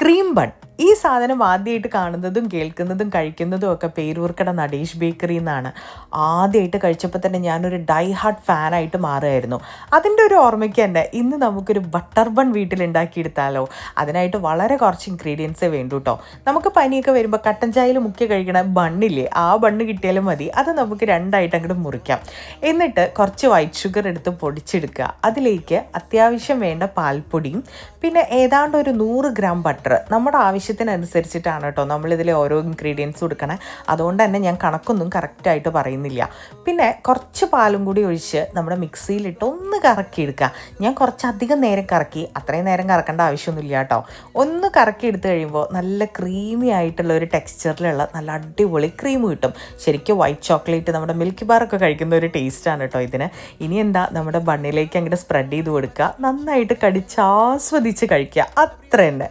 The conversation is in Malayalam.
Cream bun. ഈ സാധനം ആദ്യമായിട്ട് കാണുന്നതും കേൾക്കുന്നതും കഴിക്കുന്നതും ഒക്കെ പേരൂർക്കട നടേഷ് ബേക്കറി എന്നാണ്. ആദ്യമായിട്ട് കഴിച്ചപ്പോൾ തന്നെ ഞാനൊരു ഡൈ ഹാർട്ട് ഫാനായിട്ട് മാറുമായിരുന്നു. അതിൻ്റെ ഒരു ഓർമ്മയ്ക്ക് തന്നെ ഇന്ന് നമുക്കൊരു ബട്ടർ ബൺ വീട്ടിലുണ്ടാക്കിയെടുത്താലോ. അതിനായിട്ട് വളരെ കുറച്ച് ഇൻഗ്രീഡിയൻസേ വേണ്ടൂ കേട്ടോ. നമുക്ക് പനിയൊക്കെ വരുമ്പോൾ കട്ടൻ ചായയിൽ മുക്കി കഴിക്കണ ബണ്ണില്ലേ, ആ ബണ്ണ് കിട്ടിയാലും മതി. അത് നമുക്ക് രണ്ടായിട്ട് അങ്ങോട്ട് മുറിക്കാം. എന്നിട്ട് കുറച്ച് വൈറ്റ് ഷുഗർ എടുത്ത് പൊടിച്ചെടുക്കുക. അതിലേക്ക് അത്യാവശ്യം വേണ്ട പാൽപ്പൊടിയും പിന്നെ ഏതാണ്ട് ഒരു 100 ഗ്രാം ബട്ടർ. നമ്മുടെ ആവശ്യത്തിനനുസരിച്ചിട്ടാണ് കേട്ടോ നമ്മളിതിൽ ഓരോ ഇൻഗ്രീഡിയൻസ് കൊടുക്കണേ. അതുകൊണ്ട് തന്നെ ഞാൻ കണക്കൊന്നും കറക്റ്റായിട്ട് പറയുന്നില്ല. പിന്നെ കുറച്ച് പാലും കൂടി ഒഴിച്ച് നമ്മുടെ മിക്സിയിലിട്ട് ഒന്ന് കറക്കിയെടുക്കുക. ഞാൻ കുറച്ചധികം നേരം കറക്കി, അത്രയും നേരം കറക്കേണ്ട ആവശ്യമൊന്നുമില്ല കേട്ടോ. ഒന്ന് കറക്കി എടുത്തു കഴിയുമ്പോൾ നല്ല ക്രീമി ആയിട്ടുള്ള ഒരു ടെക്സ്ചറിലുള്ള നല്ല അടിപൊളി ക്രീം കിട്ടും. ശരിക്കും വൈറ്റ് ചോക്ലേറ്റ് നമ്മുടെ മിൽക്കി ബാറൊക്കെ കഴിക്കുന്ന ഒരു ടേസ്റ്റാണ് കേട്ടോ ഇതിന്. ഇനി എന്താ, നമ്മുടെ ബണ്ണിലേക്ക് അങ്ങോട്ട് സ്പ്രെഡ് ചെയ്ത് കൊടുക്കുക. നന്നായിട്ട് കടിച്ചാസ്വദിച്ച് കഴിക്കുക. അത്ര തന്നെ.